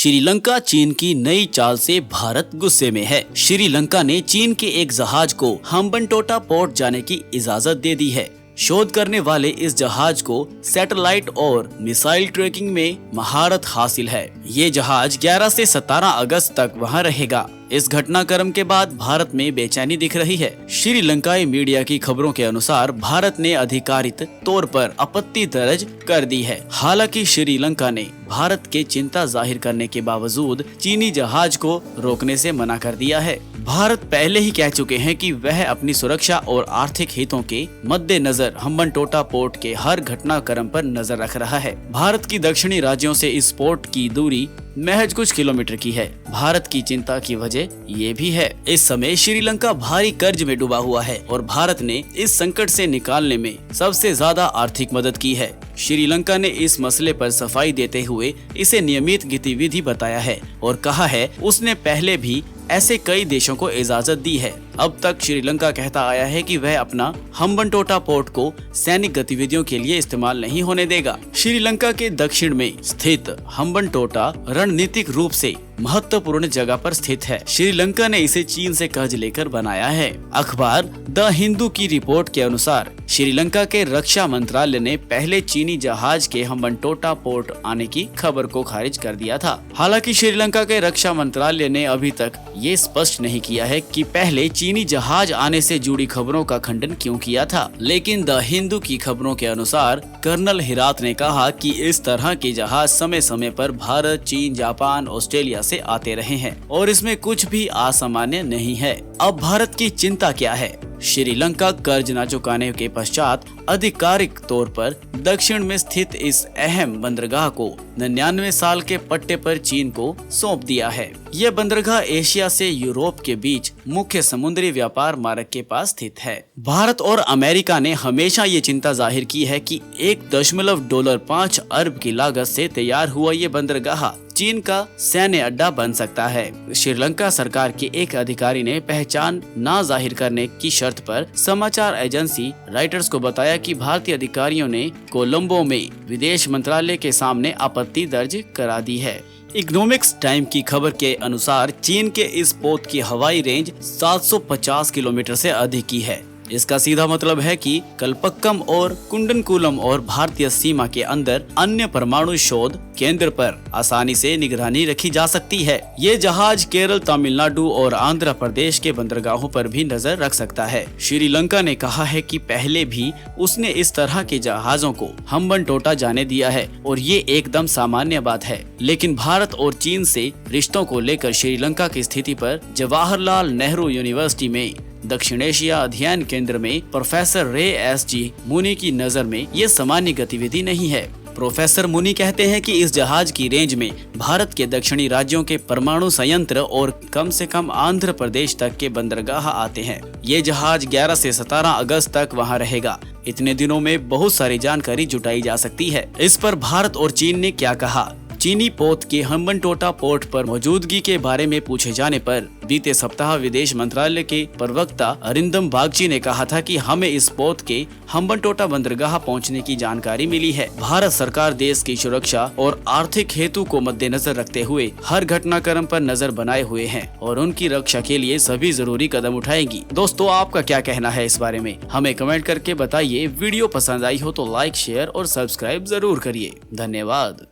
श्रीलंका चीन की नई चाल से भारत गुस्से में है। श्रीलंका ने चीन के एक जहाज को हम्बनटोटा पोर्ट जाने की इजाजत दे दी है। शोध करने वाले इस जहाज को सैटेलाइट और मिसाइल ट्रैकिंग में महारत हासिल है। ये जहाज 11 से 17 अगस्त तक वहां रहेगा। इस घटनाक्रम के बाद भारत में बेचैनी दिख रही है। श्रीलंकाई मीडिया की खबरों के अनुसार भारत ने आधिकारिक तौर पर आपत्ति दर्ज कर दी है। हालांकि श्रीलंका ने भारत के चिंता जाहिर करने के बावजूद चीनी जहाज को रोकने से मना कर दिया है। भारत पहले ही कह चुके हैं कि वह अपनी सुरक्षा और आर्थिक हितों के मद्देनजर हम्बनटोटा पोर्ट के हर घटनाक्रम पर नजर रख रहा है। भारत की दक्षिणी राज्यों से इस पोर्ट की दूरी महज कुछ किलोमीटर की है। भारत की चिंता की वजह ये भी है, इस समय श्रीलंका भारी कर्ज में डूबा हुआ है और भारत ने इस संकट से निकालने में सबसे ज्यादा आर्थिक मदद की है। श्रीलंका ने इस मसले पर सफाई देते हुए इसे नियमित गतिविधि बताया है और कहा है उसने पहले भी ऐसे कई देशों को इजाजत दी है। अब तक श्रीलंका कहता आया है कि वह अपना हम्बनटोटा पोर्ट को सैनिक गतिविधियों के लिए इस्तेमाल नहीं होने देगा। श्रीलंका के दक्षिण में स्थित हम्बनटोटा रणनीतिक रूप से महत्वपूर्ण जगह पर स्थित है। श्रीलंका ने इसे चीन से कर्ज लेकर बनाया है। अखबार द हिंदू की रिपोर्ट के अनुसार श्रीलंका के रक्षा मंत्रालय ने पहले चीनी जहाज के हम्बनटोटा पोर्ट आने की खबर को खारिज कर दिया था। हालांकि श्रीलंका के रक्षा मंत्रालय ने अभी तक ये स्पष्ट नहीं किया है कि पहले चीनी जहाज आने से जुड़ी खबरों का खंडन क्यों किया था। लेकिन द हिंदू की खबरों के अनुसार कर्नल हिरात ने कहा कि इस तरह के जहाज समय समय पर भारत, चीन, जापान, ऑस्ट्रेलिया से आते रहे हैं और इसमें कुछ भी असामान्य नहीं है। अब भारत की चिंता क्या है? श्रीलंका कर्ज न चुकाने के पश्चात आधिकारिक तौर पर दक्षिण में स्थित इस अहम बंदरगाह को 99 साल के पट्टे पर चीन को सौंप दिया है। यह बंदरगाह एशिया से यूरोप के बीच मुख्य समुद्री व्यापार मार्ग के पास स्थित है। भारत और अमेरिका ने हमेशा ये चिंता जाहिर की है कि $1.5 अरब की लागत से तैयार हुआ ये बंदरगाह चीन का सैन्य अड्डा बन सकता है। श्रीलंका सरकार के एक अधिकारी ने पहचान न जाहिर करने की शर्त पर समाचार एजेंसी राइटर्स को बताया कि भारतीय अधिकारियों ने कोलंबो में विदेश मंत्रालय के सामने आपत्ति दर्ज करा दी है। इकोनॉमिक्स टाइम की खबर के अनुसार चीन के इस पोत की हवाई रेंज 750 किलोमीटर से अधिक की है। इसका सीधा मतलब है कि कल्पक्कम और कुंडनकुलम और भारतीय सीमा के अंदर अन्य परमाणु शोध केंद्र पर आसानी से निगरानी रखी जा सकती है। ये जहाज केरल, तमिलनाडु और आंध्र प्रदेश के बंदरगाहों पर भी नजर रख सकता है। श्रीलंका ने कहा है कि पहले भी उसने इस तरह के जहाजों को हम्बनटोटा जाने दिया है और ये एकदम सामान्य बात है। लेकिन भारत और चीन से रिश्तों को लेकर श्रीलंका की स्थिति पर जवाहरलाल नेहरू यूनिवर्सिटी में दक्षिण एशिया अध्ययन केंद्र में प्रोफेसर रे एस.जी. मुनी की नजर में ये सामान्य गतिविधि नहीं है। प्रोफेसर मुनी कहते हैं कि इस जहाज की रेंज में भारत के दक्षिणी राज्यों के परमाणु संयंत्र और कम से कम आंध्र प्रदेश तक के बंदरगाह आते हैं। ये जहाज 11 से 17 अगस्त तक वहां रहेगा। इतने दिनों में बहुत सारी जानकारी जुटाई जा सकती है। इस पर भारत और चीन ने क्या कहा? चीनी पोत के हम्बनटोटा पोर्ट पर मौजूदगी के बारे में पूछे जाने पर बीते सप्ताह विदेश मंत्रालय के प्रवक्ता अरिंदम बागची ने कहा था कि हमें इस पोत के हम्बनटोटा बंदरगाह पहुंचने की जानकारी मिली है। भारत सरकार देश की सुरक्षा और आर्थिक हेतु को मद्देनजर रखते हुए हर घटनाक्रम पर नजर बनाए हुए हैं और उनकी रक्षा के लिए सभी जरूरी कदम उठाएगी। दोस्तों, आपका क्या कहना है इस बारे में? हमें कमेंट करके बताइए। वीडियो पसंद आई हो तो लाइक, शेयर और सब्सक्राइब जरूर करिए। धन्यवाद।